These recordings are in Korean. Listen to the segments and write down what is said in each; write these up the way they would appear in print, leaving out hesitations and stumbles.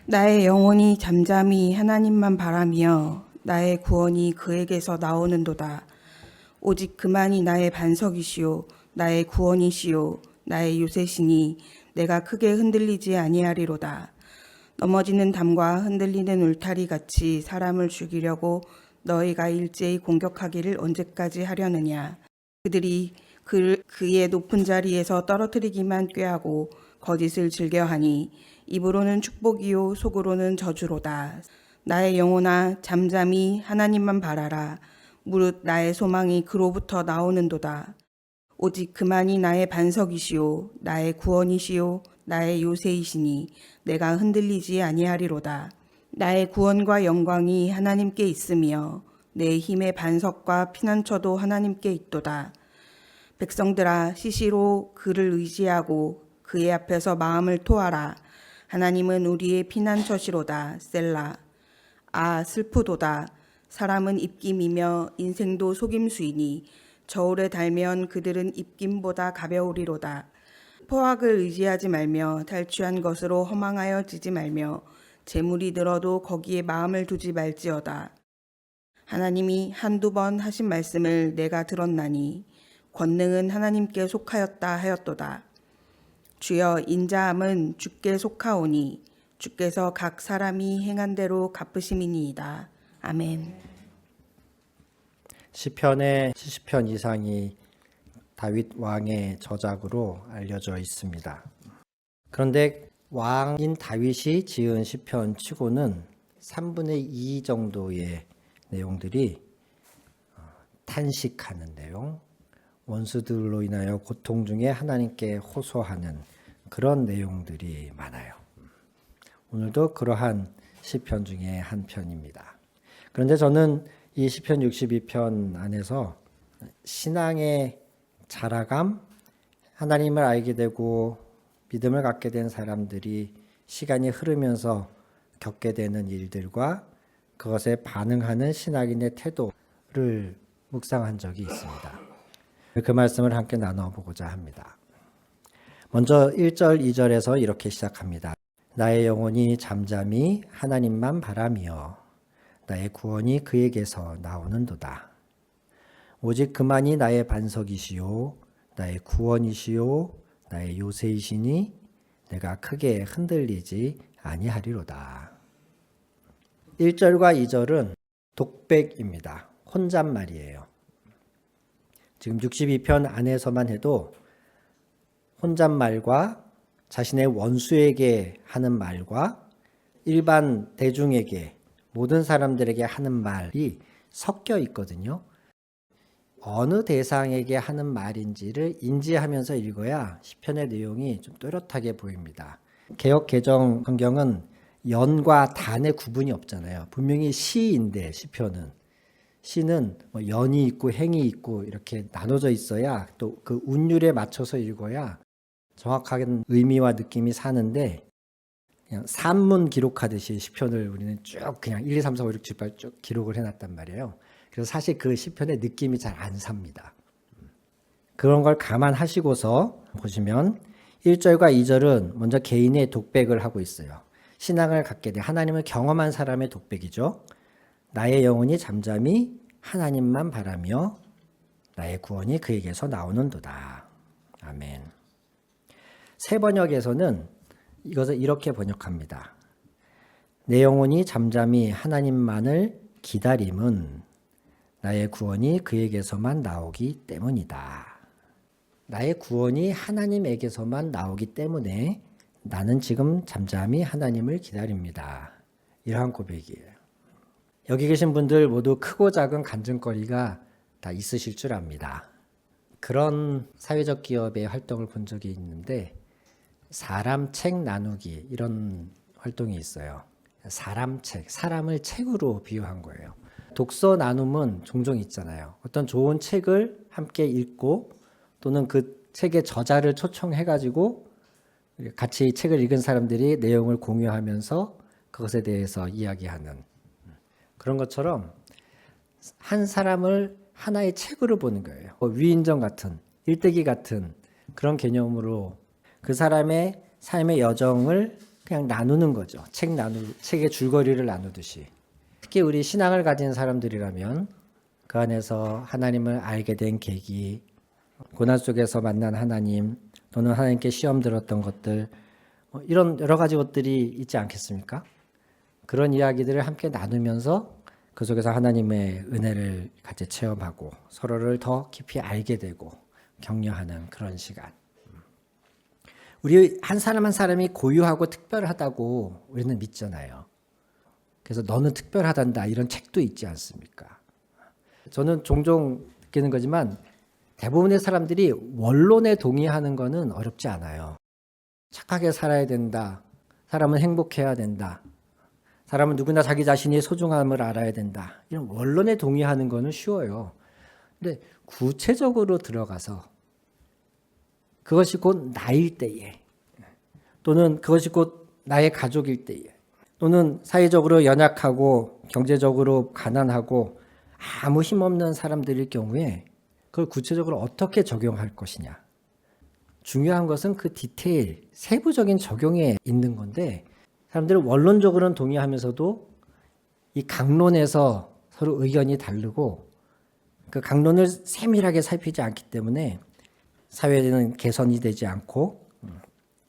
나의 영혼이 잠잠히 하나님만 바라며 나의 구원이 그에게서 나오는도다. 오직 그만이 나의 반석이시요 나의 구원이시요 나의 요새시니 내가 크게 흔들리지 아니하리로다. 넘어지는 담과 흔들리는 울타리 같이 사람을 죽이려고 너희가 일제히 공격하기를 언제까지 하려느냐. 그들이 그의 높은 자리에서 떨어뜨리기만 꾀하고 거짓을 즐겨하니 입으로는 축복이요 속으로는 저주로다. 나의 영혼아 잠잠히 하나님만 바라라. 무릇 나의 소망이 그로부터 나오는도다. 오직 그만이 나의 반석이시요 나의 구원이시요 나의 요새이시니 내가 흔들리지 아니하리로다. 나의 구원과 영광이 하나님께 있으며 내 힘의 반석과 피난처도 하나님께 있도다. 백성들아 시시로 그를 의지하고 그의 앞에서 마음을 토하라. 하나님은 우리의 피난처시로다. 셀라. 아 슬프도다. 사람은 입김이며 인생도 속임수이니 저울에 달면 그들은 입김보다 가벼우리로다. 포악을 의지하지 말며 탈취한 것으로 허망하여지지 말며 재물이 늘어도 거기에 마음을 두지 말지어다. 하나님이 한두 번 하신 말씀을 내가 들었나니 권능은 하나님께 속하였다 하였도다. 주여 인자함은 주께 속하오니 주께서 각 사람이 행한 대로 갚으심이니이다. 아멘. 시편의 70편 이상이 다윗 왕의 저작으로 알려져 있습니다. 그런데 왕인 다윗이 지은 시편 치고는 3분의 2 정도의 내용들이 탄식하는 내용, 원수들로 인하여 고통 중에 하나님께 호소하는 그런 내용들이 많아요. 오늘도 그러한 시편 중에 한 편입니다. 그런데 저는 이 시편 62편 안에서 신앙의 자라감, 하나님을 알게 되고 믿음을 갖게 된 사람들이 시간이 흐르면서 겪게 되는 일들과 그것에 반응하는 신앙인의 태도를 묵상한 적이 있습니다. 그 말씀을 함께 나눠보고자 합니다. 먼저 1절, 2절에서 이렇게 시작합니다. 나의 영혼이 잠잠히 하나님만 바라며 나의 구원이 그에게서 나오는도다. 오직 그만이 나의 반석이시요 나의 구원이시요 나의 요새이시니 내가 크게 흔들리지 아니하리로다. 1절과 2절은 독백입니다. 혼잣말이에요. 지금 62편 안에서만 해도 혼잣말과 자신의 원수에게 하는 말과 일반 대중에게 모든 사람들에게 하는 말이 섞여 있거든요. 어느 대상에게 하는 말인지를 인지하면서 읽어야 시편의 내용이 좀 또렷하게 보입니다. 개역 개정 성경은 연과 단의 구분이 없잖아요. 분명히 시인데 시편은 시는 뭐 연이 있고 행이 있고 이렇게 나눠져 있어야 또 그 운율에 맞춰서 읽어야 정확한 의미와 느낌이 사는데 그냥 산문 기록하듯이 시편을 우리는 쭉 그냥 1, 2, 3, 4, 5, 6, 7, 8 쭉 기록을 해놨단 말이에요. 그래서 사실 그 시편의 느낌이 잘 안 삽니다. 그런 걸 감안하시고서 보시면 1절과 2절은 먼저 개인의 독백을 하고 있어요. 신앙을 갖게 돼 하나님을 경험한 사람의 독백이죠. 나의 영혼이 잠잠히 하나님만 바라며 나의 구원이 그에게서 나오는도다. 아멘. 새 번역에서는 이것을 이렇게 번역합니다. 내 영혼이 잠잠히 하나님만을 기다림은 나의 구원이 그에게서만 나오기 때문이다. 나의 구원이 하나님에게서만 나오기 때문에 나는 지금 잠잠히 하나님을 기다립니다. 이러한 고백이에요. 여기 계신 분들 모두 크고 작은 간증거리가 다 있으실 줄 압니다. 그런 사회적 기업의 활동을 본 적이 있는데 사람 책 나누기 이런 활동이 있어요. 사람 책, 사람을 책으로 비유한 거예요. 독서 나눔은 종종 있잖아요. 어떤 좋은 책을 함께 읽고 또는 그 책의 저자를 초청해가지고 같이 책을 읽은 사람들이 내용을 공유하면서 그것에 대해서 이야기하는 그런 것처럼 한 사람을 하나의 책으로 보는 거예요. 위인전 같은, 일대기 같은 그런 개념으로 그 사람의 삶의 여정을 그냥 나누는 거죠. 책의 줄거리를 나누듯이. 특히 우리 신앙을 가진 사람들이라면 그 안에서 하나님을 알게 된 계기, 고난 속에서 만난 하나님, 또는 하나님께 시험 들었던 것들, 이런 여러 가지 것들이 있지 않겠습니까? 그런 이야기들을 함께 나누면서 그 속에서 하나님의 은혜를 같이 체험하고 서로를 더 깊이 알게 되고 격려하는 그런 시간. 우리 한 사람 한 사람이 고유하고 특별하다고 우리는 믿잖아요. 그래서 너는 특별하단다 이런 책도 있지 않습니까? 저는 종종 느끼는 거지만 대부분의 사람들이 원론에 동의하는 거는 어렵지 않아요. 착하게 살아야 된다. 사람은 행복해야 된다. 사람은 누구나 자기 자신이 소중함을 알아야 된다. 이런 원론에 동의하는 거는 쉬워요. 근데 구체적으로 들어가서 그것이 곧 나일 때에, 또는 그것이 곧 나의 가족일 때에, 또는 사회적으로 연약하고 경제적으로 가난하고 아무 힘없는 사람들일 경우에 그걸 구체적으로 어떻게 적용할 것이냐. 중요한 것은 그 디테일, 세부적인 적용에 있는 건데, 사람들은 원론적으로는 동의하면서도 이 강론에서 서로 의견이 다르고 그 강론을 세밀하게 살피지 않기 때문에 사회는 개선이 되지 않고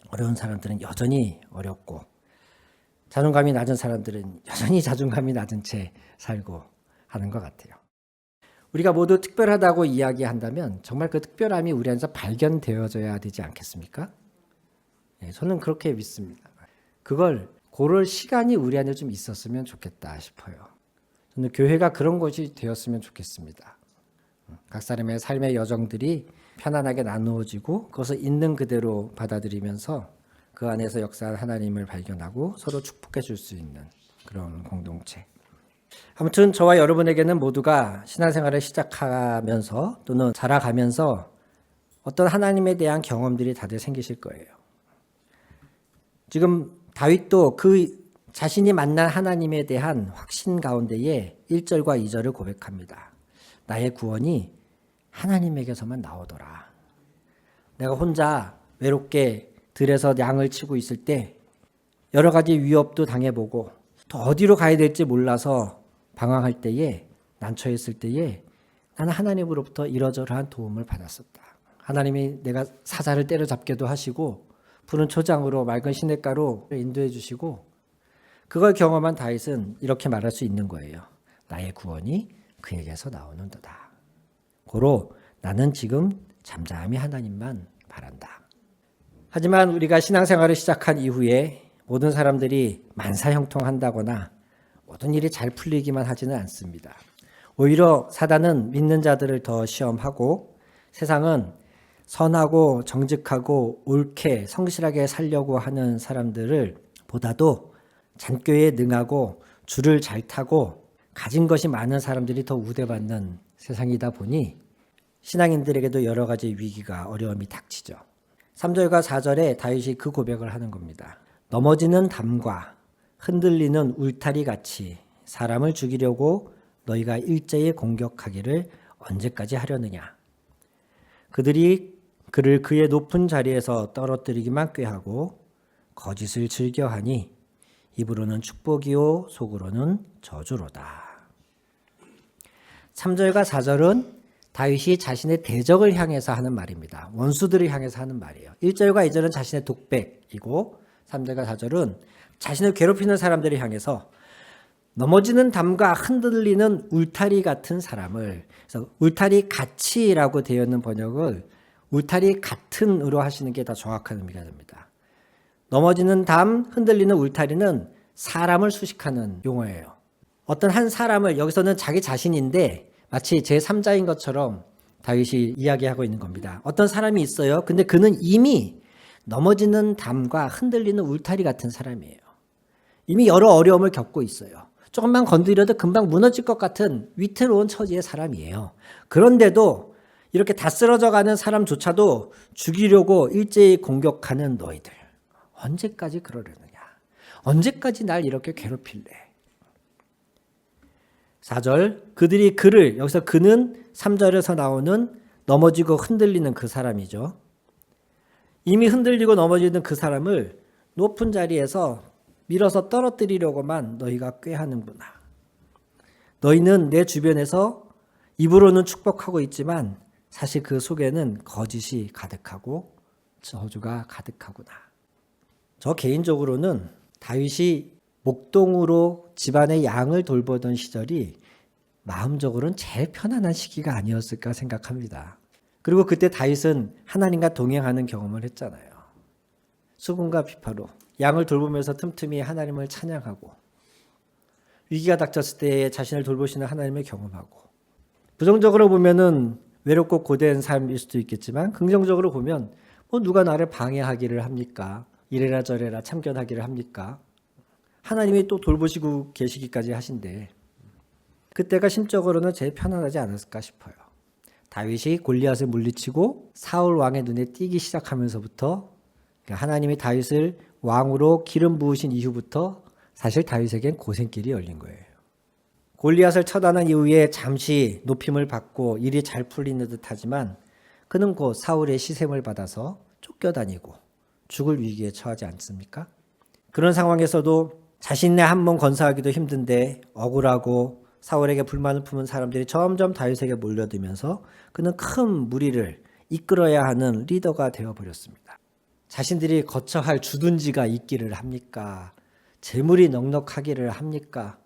어려운 사람들은 여전히 어렵고 자존감이 낮은 사람들은 여전히 자존감이 낮은 채 살고 하는 것 같아요. 우리가 모두 특별하다고 이야기한다면 정말 그 특별함이 우리 안에서 발견되어져야 되지 않겠습니까? 네, 저는 그렇게 믿습니다. 그걸 고를 시간이 우리 안에 좀 있었으면 좋겠다 싶어요. 저는 교회가 그런 것이 되었으면 좋겠습니다. 각 사람의 삶의 여정들이 편안하게 나누어지고 그것을 있는 그대로 받아들이면서 그 안에서 역사한 하나님을 발견하고 서로 축복해 줄 수 있는 그런 공동체. 아무튼 저와 여러분에게는 모두가 신앙생활을 시작하면서 또는 자라가면서 어떤 하나님에 대한 경험들이 다들 생기실 거예요. 지금 다윗도 그 자신이 만난 하나님에 대한 확신 가운데에 1절과 2절을 고백합니다. 나의 구원이 하나님에게서만 나오더라. 내가 혼자 외롭게 들에서 양을 치고 있을 때 여러 가지 위협도 당해보고 또 어디로 가야 될지 몰라서 방황할 때에 난처했을 때에 나는 하나님으로부터 이러저러한 도움을 받았었다. 하나님이 내가 사자를 때려잡게도 하시고 푸른 초장으로 맑은 시냇가로 인도해 주시고 그걸 경험한 다윗은 이렇게 말할 수 있는 거예요. 나의 구원이 그에게서 나오는도다. 고로 나는 지금 잠잠히 하나님만 바란다. 하지만 우리가 신앙생활을 시작한 이후에 모든 사람들이 만사형통한다거나 모든 일이 잘 풀리기만 하지는 않습니다. 오히려 사단은 믿는 자들을 더 시험하고 세상은 선하고 정직하고 옳게 성실하게 살려고 하는 사람들을 보다도 잔꾀에 능하고 줄을 잘 타고 가진 것이 많은 사람들이 더 우대받는 세상이다 보니 신앙인들에게도 여러 가지 위기가 어려움이 닥치죠. 3절과 4절에 다윗이 그 고백을 하는 겁니다. 넘어지는 담과 흔들리는 울타리 같이 사람을 죽이려고 너희가 일제히 공격하기를 언제까지 하려느냐. 그들이 그를 그의 높은 자리에서 떨어뜨리기만 꾀하고 거짓을 즐겨하니 입으로는 축복이요 속으로는 저주로다. 3절과 4절은 다윗이 자신의 대적을 향해서 하는 말입니다. 원수들을 향해서 하는 말이에요. 1절과 2절은 자신의 독백이고 3절과 4절은 자신을 괴롭히는 사람들을 향해서 넘어지는 담과 흔들리는 울타리 같은 사람을, 그래서 울타리 같이라고 되어 있는 번역을 울타리 같은으로 하시는 게 더 정확한 의미가 됩니다. 넘어지는 담, 흔들리는 울타리는 사람을 수식하는 용어예요. 어떤 한 사람을, 여기서는 자기 자신인데 마치 제3자인 것처럼 다윗이 이야기하고 있는 겁니다. 어떤 사람이 있어요. 근데 그는 이미 넘어지는 담과 흔들리는 울타리 같은 사람이에요. 이미 여러 어려움을 겪고 있어요. 조금만 건드려도 금방 무너질 것 같은 위태로운 처지의 사람이에요. 그런데도 이렇게 다 쓰러져가는 사람조차도 죽이려고 일제히 공격하는 너희들. 언제까지 그러려느냐? 언제까지 날 이렇게 괴롭힐래? 4절, 그들이 그를, 여기서 그는 3절에서 나오는 넘어지고 흔들리는 그 사람이죠. 이미 흔들리고 넘어지는 그 사람을 높은 자리에서 밀어서 떨어뜨리려고만 너희가 꾀하는구나. 너희는 내 주변에서 입으로는 축복하고 있지만 사실 그 속에는 거짓이 가득하고 저주가 가득하구나. 저 개인적으로는 다윗이 목동으로 집안의 양을 돌보던 시절이 마음적으로는 제일 편안한 시기가 아니었을까 생각합니다. 그리고 그때 다윗은 하나님과 동행하는 경험을 했잖아요. 수금과 비파로 양을 돌보면서 틈틈이 하나님을 찬양하고 위기가 닥쳤을 때 자신을 돌보시는 하나님을 경험하고 부정적으로 보면은 외롭고 고된 삶일 수도 있겠지만 긍정적으로 보면 누가 나를 방해하기를 합니까? 이래라 저래라 참견하기를 합니까? 하나님이 또 돌보시고 계시기까지 하신데 그때가 심적으로는 제일 편안하지 않았을까 싶어요. 다윗이 골리앗을 물리치고 사울 왕의 눈에 띄기 시작하면서부터 하나님이 다윗을 왕으로 기름 부으신 이후부터 사실 다윗에겐 고생길이 열린 거예요. 골리앗을 처단한 이후에 잠시 높임을 받고 일이 잘 풀리는 듯하지만 그는 곧 사울의 시샘을 받아서 쫓겨다니고 죽을 위기에 처하지 않습니까? 그런 상황에서도 자신의 한 몸 건사하기도 힘든데 억울하고 사울에게 불만을 품은 사람들이 점점 다윗에게 몰려들면서 그는 큰 무리를 이끌어야 하는 리더가 되어버렸습니다. 자신들이 거처 할 주둔지가 있기를 합니까? 재물이 넉넉하기를 합니까?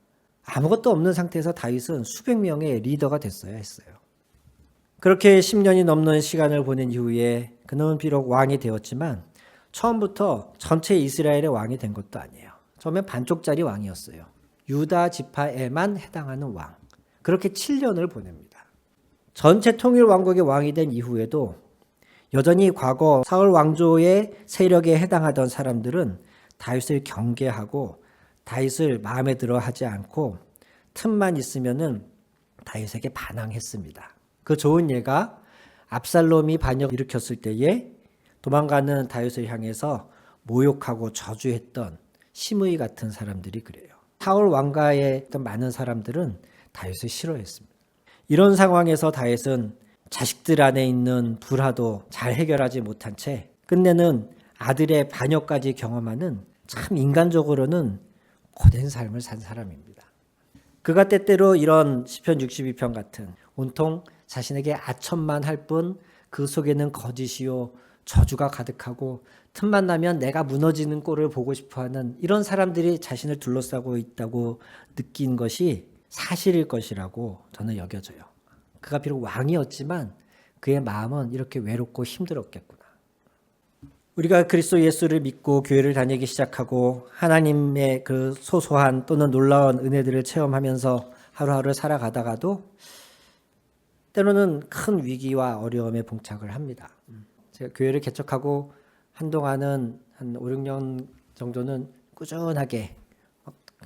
아무것도 없는 상태에서 다윗은 수백 명의 리더가 됐어야 했어요. 그렇게 10년이 넘는 시간을 보낸 이후에 그는 비록 왕이 되었지만 처음부터 전체 이스라엘의 왕이 된 것도 아니에요. 처음엔 반쪽짜리 왕이었어요. 유다 지파에만 해당하는 왕. 그렇게 7년을 보냅니다. 전체 통일 왕국의 왕이 된 이후에도 여전히 과거 사울 왕조의 세력에 해당하던 사람들은 다윗을 경계하고 다윗을 마음에 들어 하지 않고 틈만 있으면은 다윗에게 반항했습니다. 그 좋은 예가 압살롬이 반역을 일으켰을 때에 도망가는 다윗을 향해서 모욕하고 저주했던 시므이 같은 사람들이 그래요. 사울 왕가에 있던 많은 사람들은 다윗을 싫어했습니다. 이런 상황에서 다윗은 자식들 안에 있는 불화도 잘 해결하지 못한 채 끝내는 아들의 반역까지 경험하는 참 인간적으로는 고된 삶을 산 사람입니다. 그가 때때로 이런 시편 62편 같은 온통 자신에게 아첨만 할 뿐 그 속에는 거짓이요 저주가 가득하고 틈만 나면 내가 무너지는 꼴을 보고 싶어하는 이런 사람들이 자신을 둘러싸고 있다고 느낀 것이 사실일 것이라고 저는 여겨져요. 그가 비록 왕이었지만 그의 마음은 이렇게 외롭고 힘들었겠구나. 우리가 그리스도 예수를 믿고 교회를 다니기 시작하고 하나님의 그 소소한 또는 놀라운 은혜들을 체험하면서 하루하루 살아가다가도 때로는 큰 위기와 어려움에 봉착을 합니다. 제가 교회를 개척하고 한동안은 한 5, 6년 정도는 꾸준하게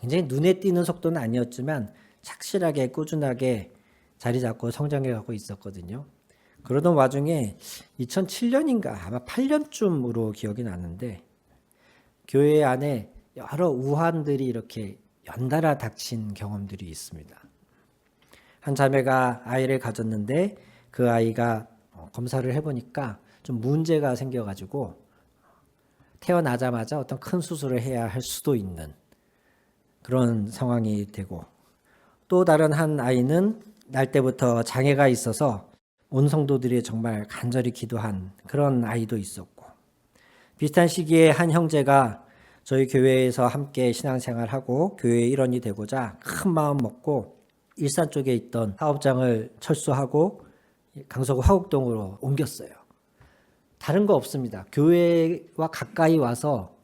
굉장히 눈에 띄는 속도는 아니었지만 착실하게 꾸준하게 자리 잡고 성장해가고 있었거든요. 그러던 와중에 2007년인가 아마 8년쯤으로 기억이 나는데 교회 안에 여러 우환들이 이렇게 연달아 닥친 경험들이 있습니다. 한 자매가 아이를 가졌는데 그 아이가 검사를 해보니까 좀 문제가 생겨가지고 태어나자마자 어떤 큰 수술을 해야 할 수도 있는 그런 상황이 되고 또 다른 한 아이는 날 때부터 장애가 있어서 온 성도들이 정말 간절히 기도한 그런 아이도 있었고 비슷한 시기에 한 형제가 저희 교회에서 함께 신앙생활하고 교회의 일원이 되고자 큰 마음 먹고 일산 쪽에 있던 사업장을 철수하고 강서구 화곡동으로 옮겼어요. 다른 거 없습니다. 교회와 가까이 와서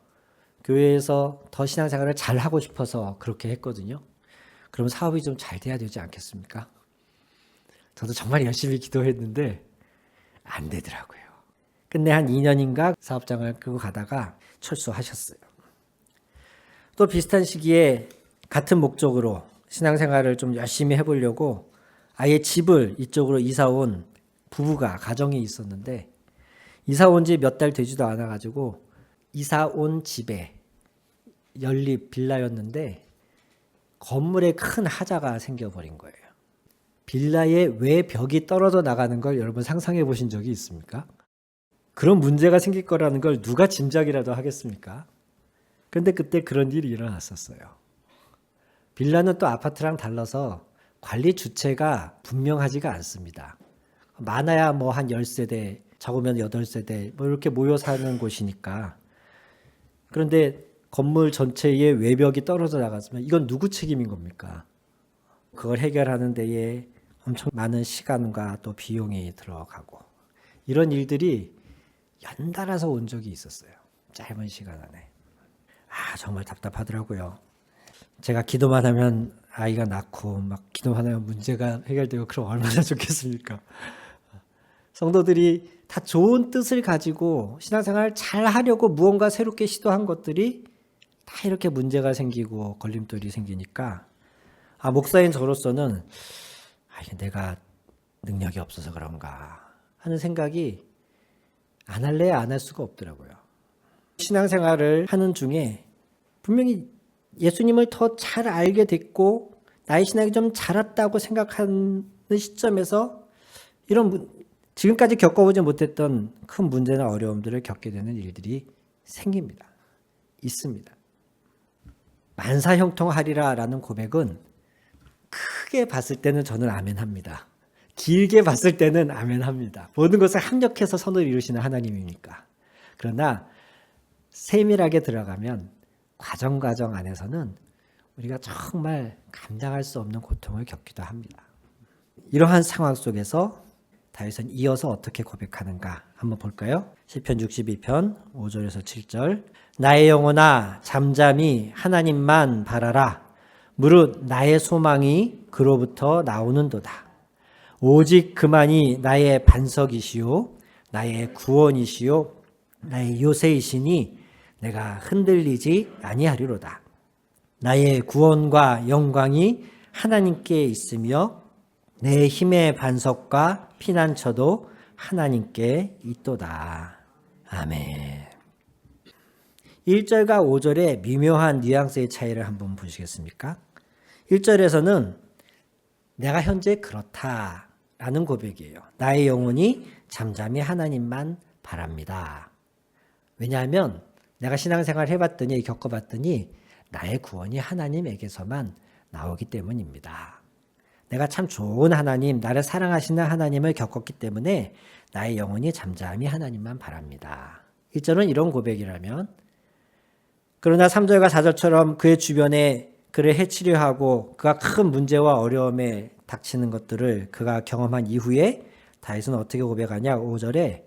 교회에서 더 신앙생활을 잘 하고 싶어서 그렇게 했거든요. 그럼 사업이 좀 잘 돼야 되지 않겠습니까? 저도 정말 열심히 기도했는데 안 되더라고요. 끝내 한 2년인가 사업장을 끌고 가다가 철수하셨어요. 또 비슷한 시기에 같은 목적으로 신앙생활을 좀 열심히 해보려고 아예 집을 이쪽으로 이사 온 부부가 가정이 있었는데 이사 온 지 몇 달 되지도 않아가지고 이사 온 집에 연립 빌라였는데 건물에 큰 하자가 생겨버린 거예요. 빌라에 왜 벽이 떨어져 나가는 걸 여러분 상상해 보신 적이 있습니까? 그런 문제가 생길 거라는 걸 누가 짐작이라도 하겠습니까? 그런데 그때 그런 일이 일어났었어요. 빌라는 또 아파트랑 달라서 관리 주체가 분명하지가 않습니다. 많아야 뭐 한 10세대, 적으면 8세대 뭐 이렇게 모여 사는 곳이니까. 그런데 건물 전체의 외벽이 떨어져 나갔으면 이건 누구 책임인 겁니까? 그걸 해결하는 데에 엄청 많은 시간과 또 비용이 들어가고 이런 일들이 연달아서 온 적이 있었어요. 짧은 시간 안에. 정말 답답하더라고요. 제가 기도만 하면 아이가 낳고 막 기도만 하면 문제가 해결되고 그럼 얼마나 좋겠습니까? 성도들이 다 좋은 뜻을 가지고 신앙생활을 잘 하려고 무언가 새롭게 시도한 것들이 다 이렇게 문제가 생기고 걸림돌이 생기니까 목사인 저로서는 이게 내가 능력이 없어서 그런가 하는 생각이 안 할래야 안 할 수가 없더라고요. 신앙생활을 하는 중에 분명히 예수님을 더 잘 알게 됐고 나의 신앙이 좀 자랐다고 생각하는 시점에서 이런 지금까지 겪어보지 못했던 큰 문제나 어려움들을 겪게 되는 일들이 생깁니다. 있습니다. 만사형통하리라라는 고백은 크게 봤을 때는 저는 아멘합니다. 길게 봤을 때는 아멘합니다. 모든 것을 합력해서 선을 이루시는 하나님이니까. 그러나 세밀하게 들어가면 과정 안에서는 우리가 정말 감당할 수 없는 고통을 겪기도 합니다. 이러한 상황 속에서 다윗은 이어서 어떻게 고백하는가 한번 볼까요? 시편 62편 5절에서 7절 나의 영혼아 잠잠히 하나님만 바라라. 무릇 나의 소망이 그로부터 나오는도다. 오직 그만이 나의 반석이시요 나의 구원이시요 나의 요새이시니 내가 흔들리지 아니하리로다. 나의 구원과 영광이 하나님께 있으며 내 힘의 반석과 피난처도 하나님께 있도다. 아멘. 1절과 5절의 미묘한 뉘앙스의 차이를 한번 보시겠습니까? 1절에서는 내가 현재 그렇다라는 고백이에요. 나의 영혼이 잠잠히 하나님만 바랍니다. 왜냐하면 내가 신앙생활 해봤더니 겪어봤더니 나의 구원이 하나님에게서만 나오기 때문입니다. 내가 참 좋은 하나님, 나를 사랑하시는 하나님을 겪었기 때문에 나의 영혼이 잠잠히 하나님만 바랍니다. 1절은 이런 고백이라면 그러나 3절과 4절처럼 그의 주변에 그를 해치려 하고 그가 큰 문제와 어려움에 닥치는 것들을 그가 경험한 이후에 다윗은 어떻게 고백하냐? 5절에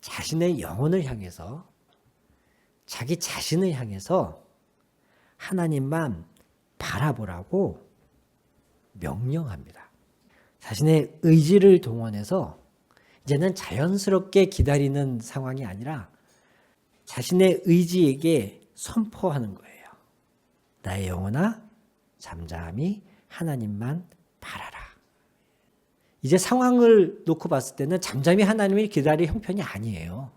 자신의 영혼을 향해서 자기 자신을 향해서 하나님만 바라보라고 명령합니다. 자신의 의지를 동원해서 이제는 자연스럽게 기다리는 상황이 아니라 자신의 의지에게 선포하는 거예요. 나의 영혼아 잠잠히 하나님만 바라라. 이제 상황을 놓고 봤을 때는 잠잠히 하나님을 기다릴 형편이 아니에요.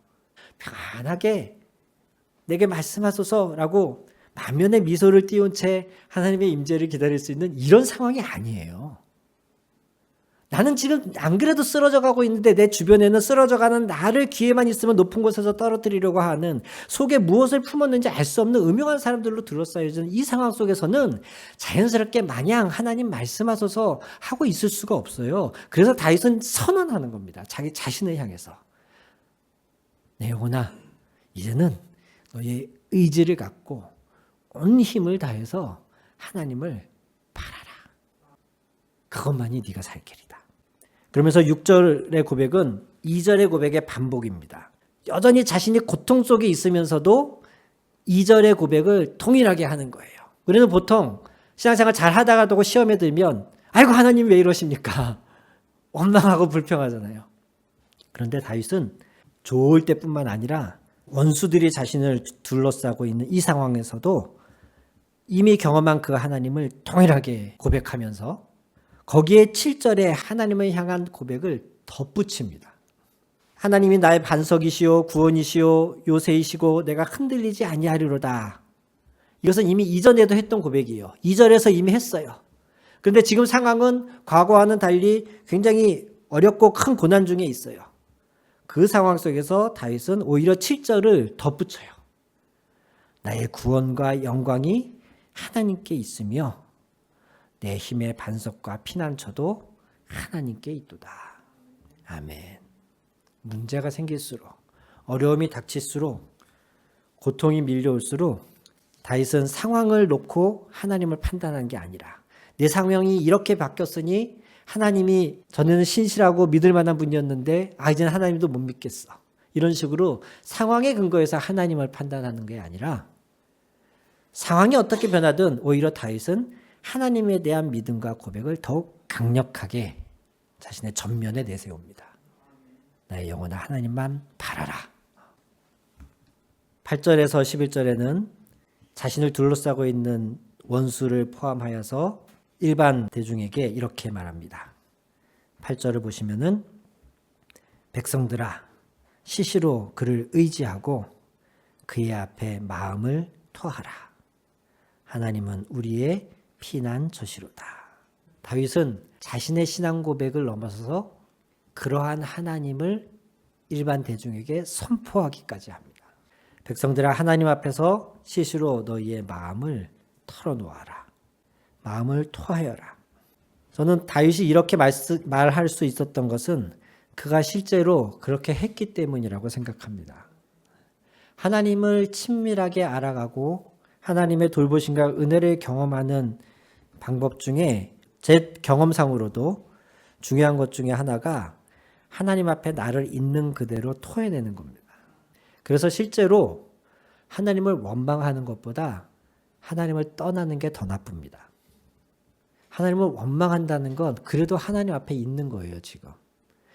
편안하게 내게 말씀하소서라고 만면의 미소를 띄운 채 하나님의 임재를 기다릴 수 있는 이런 상황이 아니에요. 나는 지금 안 그래도 쓰러져 가고 있는데 내 주변에는 쓰러져 가는 나를 기회만 있으면 높은 곳에서 떨어뜨리려고 하는 속에 무엇을 품었는지 알 수 없는 음흉한 사람들로 둘러싸여진 이 상황 속에서는 자연스럽게 마냥 하나님 말씀하소서 하고 있을 수가 없어요. 그래서 다윗은 선언하는 겁니다. 자기 자신을 향해서. 내 영혼아 이제는 너의 의지를 갖고 온 힘을 다해서 하나님을 바라라. 그것만이 네가 살 길이다. 그러면서 6절의 고백은 2절의 고백의 반복입니다. 여전히 자신이 고통 속에 있으면서도 2절의 고백을 동일하게 하는 거예요. 우리는 보통 신앙생활 잘 하다가도 시험에 들면 아이고 하나님 왜 이러십니까? 원망하고 불평하잖아요. 그런데 다윗은 좋을 때뿐만 아니라 원수들이 자신을 둘러싸고 있는 이 상황에서도 이미 경험한 그 하나님을 동일하게 고백하면서 거기에 7절에 하나님을 향한 고백을 덧붙입니다. 하나님이 나의 반석이시오 구원이시오 요새이시고 내가 흔들리지 아니하리로다. 이것은 이미 이전에도 했던 고백이에요. 2절에서 이미 했어요. 그런데 지금 상황은 과거와는 달리 굉장히 어렵고 큰 고난 중에 있어요. 그 상황 속에서 다윗은 오히려 7절을 덧붙여요. 나의 구원과 영광이 하나님께 있으며 내 힘의 반석과 피난처도 하나님께 있도다. 아멘. 문제가 생길수록, 어려움이 닥칠수록, 고통이 밀려올수록 다윗은 상황을 놓고 하나님을 판단한 게 아니라 내 상황이 이렇게 바뀌었으니 하나님이 전에는 신실하고 믿을 만한 분이었는데 이제는 하나님도 못 믿겠어. 이런 식으로 상황에 근거해서 하나님을 판단하는 게 아니라 상황이 어떻게 변하든 오히려 다윗은 하나님에 대한 믿음과 고백을 더욱 강력하게 자신의 전면에 내세웁니다. 나의 영혼아 하나님만 바라라. 8절에서 11절에는 자신을 둘러싸고 있는 원수를 포함하여서 일반 대중에게 이렇게 말합니다. 8절을 보시면은 백성들아 시시로 그를 의지하고 그의 앞에 마음을 토하라. 하나님은 우리의 피난처시로다. 다윗은 자신의 신앙 고백을 넘어서서 그러한 하나님을 일반 대중에게 선포하기까지 합니다. 백성들아 하나님 앞에서 시시로 너희의 마음을 털어놓아라. 마음을 토하여라. 저는 다윗이 이렇게 말할 수 있었던 것은 그가 실제로 그렇게 했기 때문이라고 생각합니다. 하나님을 친밀하게 알아가고 하나님의 돌보심과 은혜를 경험하는 방법 중에 제 경험상으로도 중요한 것 중에 하나가 하나님 앞에 나를 있는 그대로 토해내는 겁니다. 그래서 실제로 하나님을 원망하는 것보다 하나님을 떠나는 게 더 나쁩니다. 하나님을 원망한다는 건 그래도 하나님 앞에 있는 거예요, 지금.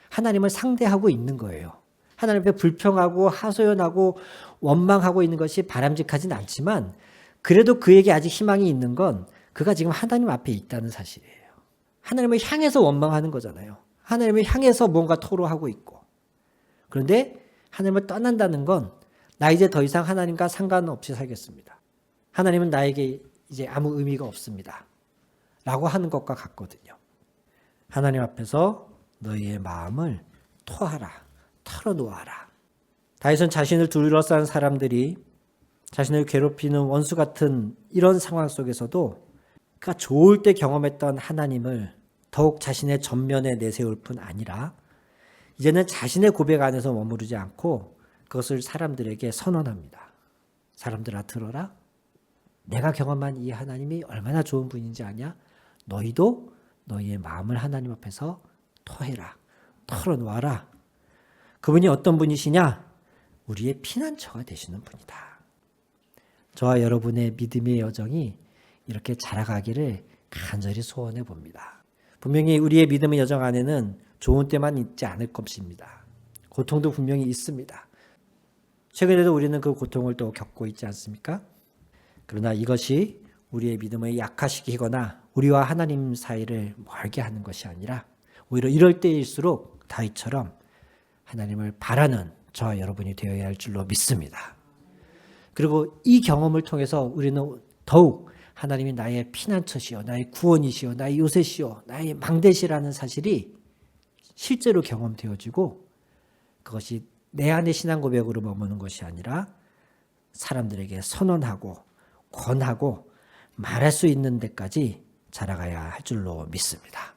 하나님을 상대하고 있는 거예요. 하나님 앞에 불평하고 하소연하고 원망하고 있는 것이 바람직하진 않지만 그래도 그에게 아직 희망이 있는 건 그가 지금 하나님 앞에 있다는 사실이에요. 하나님을 향해서 원망하는 거잖아요. 하나님을 향해서 뭔가 토로하고 있고. 그런데 하나님을 떠난다는 건 나 이제 더 이상 하나님과 상관없이 살겠습니다. 하나님은 나에게 이제 아무 의미가 없습니다. 라고 하는 것과 같거든요. 하나님 앞에서 너희의 마음을 토하라, 털어놓아라. 다윗은 자신을 둘러싼 사람들이 자신을 괴롭히는 원수 같은 이런 상황 속에서도 그가 좋을 때 경험했던 하나님을 더욱 자신의 전면에 내세울 뿐 아니라 이제는 자신의 고백 안에서 머무르지 않고 그것을 사람들에게 선언합니다. 사람들아 들어라. 내가 경험한 이 하나님이 얼마나 좋은 분인지 아냐? 너희도 너희의 마음을 하나님 앞에서 토해라. 털어놓아라. 그분이 어떤 분이시냐? 우리의 피난처가 되시는 분이다. 저와 여러분의 믿음의 여정이 이렇게 자라가기를 간절히 소원해 봅니다. 분명히 우리의 믿음의 여정 안에는 좋은 때만 있지 않을 것입니다. 고통도 분명히 있습니다. 최근에도 우리는 그 고통을 또 겪고 있지 않습니까? 그러나 이것이 우리의 믿음을 약화시키거나 우리와 하나님 사이를 멀게 하는 것이 아니라 오히려 이럴 때일수록 다윗처럼 하나님을 바라는 저와 여러분이 되어야 할 줄로 믿습니다. 그리고 이 경험을 통해서 우리는 더욱 하나님이 나의 피난처시요, 나의 구원이시요, 나의 요새시요, 나의 망대시라는 사실이 실제로 경험되어지고 그것이 내 안의 신앙 고백으로 머무는 것이 아니라 사람들에게 선언하고 권하고 말할 수 있는 데까지 자라가야 할 줄로 믿습니다.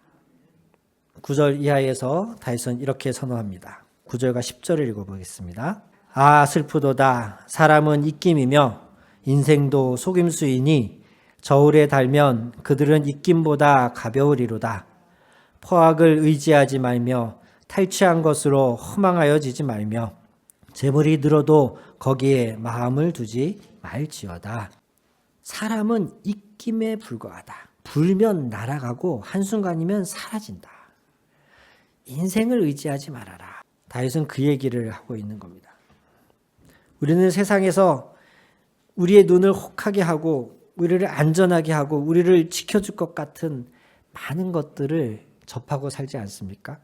9절 이하에서 다윗은 이렇게 선언합니다. 9절과 10절을 읽어보겠습니다. 아 슬프도다. 사람은 입김이며 인생도 속임수이니 저울에 달면 그들은 입김보다 가벼우리로다. 포악을 의지하지 말며 탈취한 것으로 허망하여지지 말며 재물이 늘어도 거기에 마음을 두지 말지어다. 사람은 입김에 불과하다. 불면 날아가고 한순간이면 사라진다. 인생을 의지하지 말아라. 다윗은 그 얘기를 하고 있는 겁니다. 우리는 세상에서 우리의 눈을 혹하게 하고 우리를 안전하게 하고 우리를 지켜줄 것 같은 많은 것들을 접하고 살지 않습니까?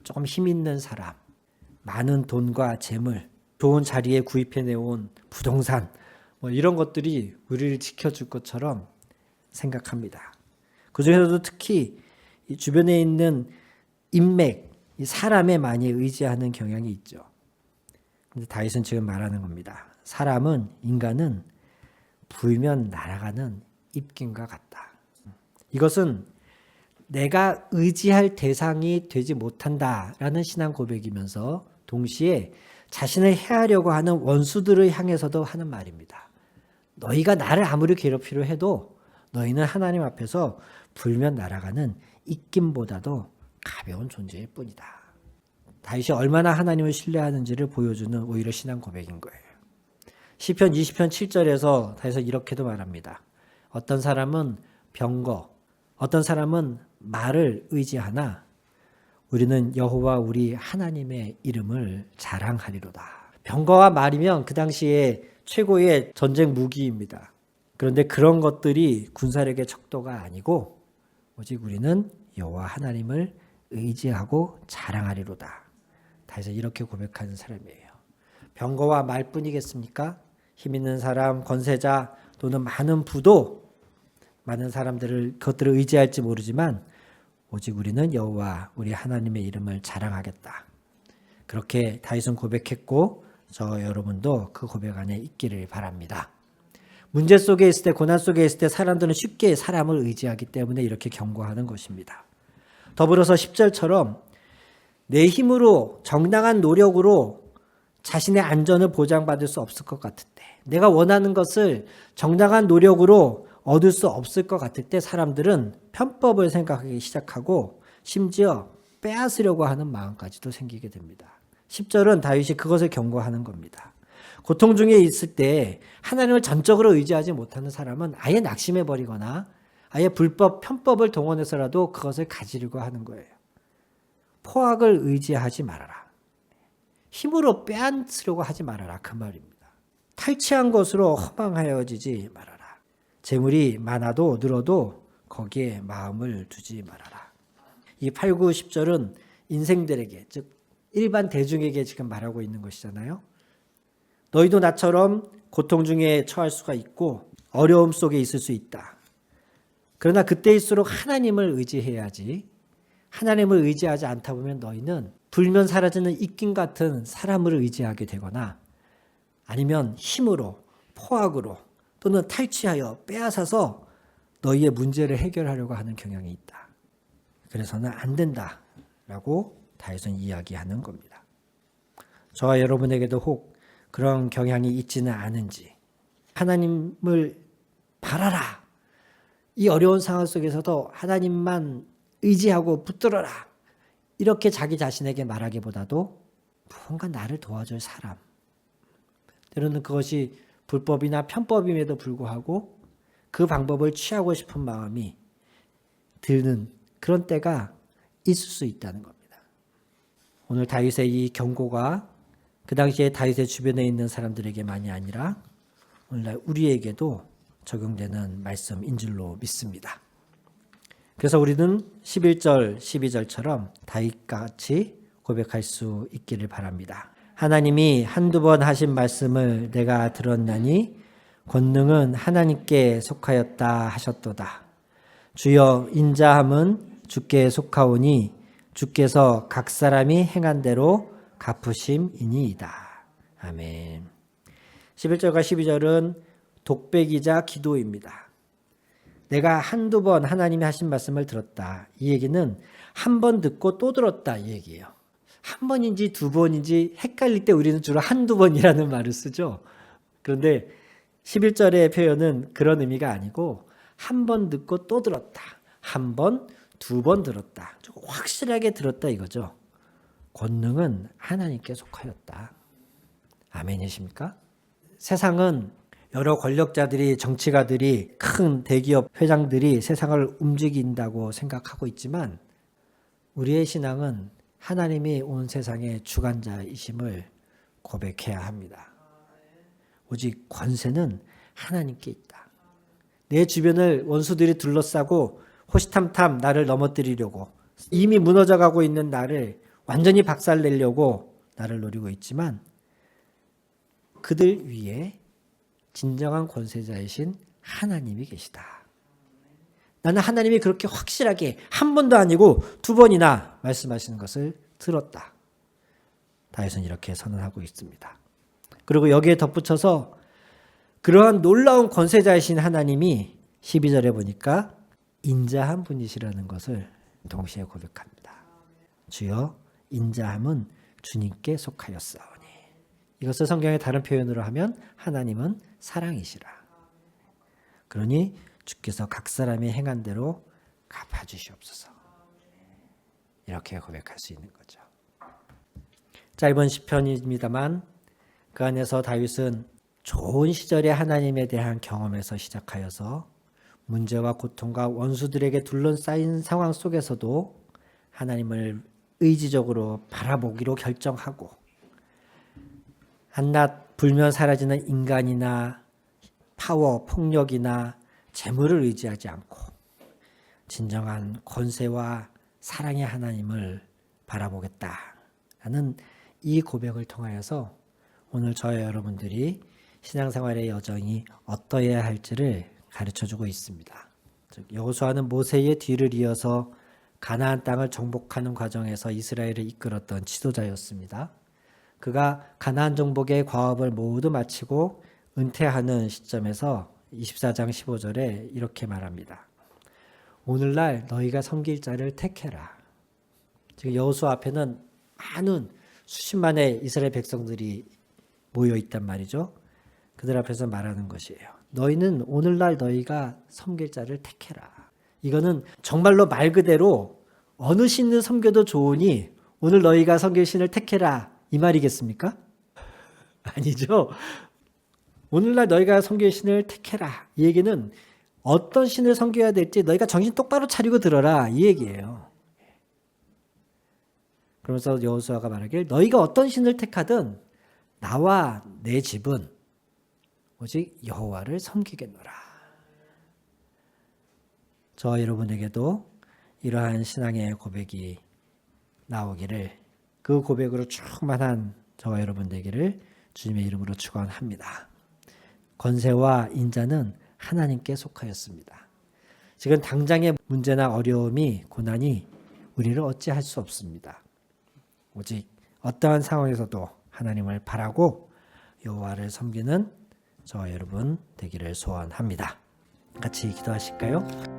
조금 힘 있는 사람, 많은 돈과 재물, 좋은 자리에 구입해내온 부동산 이런 것들이 우리를 지켜줄 것처럼 생각합니다. 그중에서도 특히 이 주변에 있는 인맥, 이 사람에 많이 의지하는 경향이 있죠. 근데 다윗은 지금 말하는 겁니다. 인간은 불면 날아가는 입김과 같다. 이것은 내가 의지할 대상이 되지 못한다라는 신앙 고백이면서 동시에 자신을 해하려고 하는 원수들을 향해서도 하는 말입니다. 너희가 나를 아무리 괴롭히려 해도 너희는 하나님 앞에서 불면 날아가는 입김보다도 가벼운 존재일 뿐이다. 다윗이 얼마나 하나님을 신뢰하는지를 보여주는 오히려 신앙 고백인 거예요. 시편 20편 7절에서 다윗은 이렇게도 말합니다. 어떤 사람은 병거, 어떤 사람은 말을 의지하나 우리는 여호와 우리 하나님의 이름을 자랑하리로다. 병거와 말이면 그 당시에 최고의 전쟁 무기입니다. 그런데 그런 것들이 군사력의 척도가 아니고 오직 우리는 여호와 하나님을 의지하고 자랑하리로다. 다윗은 이렇게 고백하는 사람이에요. 병거와 말뿐이겠습니까? 힘 있는 사람, 권세자 또는 많은 부도 많은 그것들을 의지할지 모르지만 오직 우리는 여호와 우리 하나님의 이름을 자랑하겠다. 그렇게 다윗은 고백했고 저 여러분도 그 고백 안에 있기를 바랍니다. 문제 속에 있을 때, 고난 속에 있을 때 사람들은 쉽게 사람을 의지하기 때문에 이렇게 경고하는 것입니다. 더불어서 10절처럼 내 힘으로 정당한 노력으로 자신의 안전을 보장받을 수 없을 것 같을 때, 내가 원하는 것을 정당한 노력으로 얻을 수 없을 것 같을 때 사람들은 편법을 생각하기 시작하고 심지어 빼앗으려고 하는 마음까지도 생기게 됩니다. 10절은 다윗이 그것을 경고하는 겁니다. 고통 중에 있을 때 하나님을 전적으로 의지하지 못하는 사람은 아예 낙심해버리거나 아예 편법을 동원해서라도 그것을 가지려고 하는 거예요. 포악을 의지하지 말아라. 힘으로 빼앗으려고 하지 말아라. 그 말입니다. 탈취한 것으로 허망하여지지 말아라. 재물이 많아도 늘어도 거기에 마음을 두지 말아라. 이 8, 9, 10절은 인생들에게, 즉 일반 대중에게 지금 말하고 있는 것이잖아요. 너희도 나처럼 고통 중에 처할 수가 있고 어려움 속에 있을 수 있다. 그러나 그때일수록 하나님을 의지해야지. 하나님을 의지하지 않다 보면 너희는 불면 사라지는 입김 같은 사람을 의지하게 되거나 아니면 힘으로, 포악으로 또는 탈취하여 빼앗아서 너희의 문제를 해결하려고 하는 경향이 있다. 그래서는 안 된다라고 다윗은 이야기하는 겁니다. 저와 여러분에게도 혹 그런 경향이 있지는 않은지, 하나님을 바라라. 이 어려운 상황 속에서도 하나님만 의지하고 붙들어라. 이렇게 자기 자신에게 말하기보다도 무언가 나를 도와줄 사람. 때로는 그것이 불법이나 편법임에도 불구하고 그 방법을 취하고 싶은 마음이 드는 그런 때가 있을 수 있다는 겁니다. 오늘 다윗의 이 경고가 그 당시에 다윗의 주변에 있는 사람들에게만이 아니라 오늘날 우리에게도 적용되는 말씀인 줄로 믿습니다. 그래서 우리는 11절, 12절처럼 다윗같이 고백할 수 있기를 바랍니다. 하나님이 한두 번 하신 말씀을 내가 들었나니 권능은 하나님께 속하였다 하셨도다. 주여 인자함은 주께 속하오니 주께서 각 사람이 행한 대로 갚으심이니이다. 아멘. 11절과 12절은 독백이자 기도입니다. 내가 한두 번 하나님이 하신 말씀을 들었다. 이 얘기는 한 번 듣고 또 들었다 이 얘기예요. 한 번인지 두 번인지 헷갈릴 때 우리는 주로 한두 번이라는 말을 쓰죠. 그런데 11절의 표현은 그런 의미가 아니고 한 번 듣고 또 들었다. 한 번, 두 번 들었다. 조금 확실하게 들었다 이거죠. 권능은 하나님께 속하였다. 아멘이십니까? 세상은 여러 권력자들이, 정치가들이, 큰 대기업 회장들이 세상을 움직인다고 생각하고 있지만 우리의 신앙은 하나님이 온 세상의 주관자이심을 고백해야 합니다. 오직 권세는 하나님께 있다. 내 주변을 원수들이 둘러싸고 호시탐탐 나를 넘어뜨리려고 이미 무너져가고 있는 나를 완전히 박살내려고 나를 노리고 있지만 그들 위에 진정한 권세자이신 하나님이 계시다. 나는 하나님이 그렇게 확실하게 한 번도 아니고 두 번이나 말씀하시는 것을 들었다. 다윗은 이렇게 선언하고 있습니다. 그리고 여기에 덧붙여서 그러한 놀라운 권세자이신 하나님이 12절에 보니까 인자한 분이시라는 것을 동시에 고백합니다. 주여 인자함은 주님께 속하였사오니. 이것을 성경의 다른 표현으로 하면 하나님은 사랑이시라. 그러니 주께서 각 사람이 행한 대로 갚아주시옵소서. 이렇게 고백할 수 있는 거죠. 짧은 시편입니다만 그 안에서 다윗은 좋은 시절의 하나님에 대한 경험에서 시작하여서 문제와 고통과 원수들에게 둘러싸인 상황 속에서도 하나님을 의지적으로 바라보기로 결정하고 한낱 불면 사라지는 인간이나 파워, 폭력이나 재물을 의지하지 않고 진정한 권세와 사랑의 하나님을 바라보겠다라는 이 고백을 통하여서 오늘 저와 여러분들이 신앙생활의 여정이 어떠해야 할지를 가르쳐주고 있습니다. 즉 여호수아는 모세의 뒤를 이어서 가나안 땅을 정복하는 과정에서 이스라엘을 이끌었던 지도자였습니다. 그가 가나안 정복의 과업을 모두 마치고 은퇴하는 시점에서 24장 15절에 이렇게 말합니다. 오늘날 너희가 섬길 자를 택해라. 지금 여호수아 앞에는 많은 수십만의 이스라엘 백성들이 모여 있단 말이죠. 그들 앞에서 말하는 것이에요. 너희는 오늘날 너희가 섬길 자를 택해라. 이거는 정말로 말 그대로 어느 신을 섬겨도 좋으니 오늘 너희가 섬길 신을 택해라 이 말이겠습니까? 아니죠. 오늘날 너희가 섬길 신을 택해라. 이 얘기는 어떤 신을 섬겨야 될지 너희가 정신 똑바로 차리고 들어라 이 얘기예요. 그러면서 여호수아가 말하길 너희가 어떤 신을 택하든 나와 내 집은 오직 여호와를 섬기겠노라. 저와 여러분에게도 이러한 신앙의 고백이 나오기를, 그 고백으로 충만한 저와 여러분 되기를 주님의 이름으로 축원합니다. 권세와 인자는 하나님께 속하였습니다. 지금 당장의 문제나 어려움이, 고난이 우리를 어찌할 수 없습니다. 오직 어떠한 상황에서도 하나님을 바라고 여호와를 섬기는 저와 여러분 되기를 소원합니다. 같이 기도하실까요?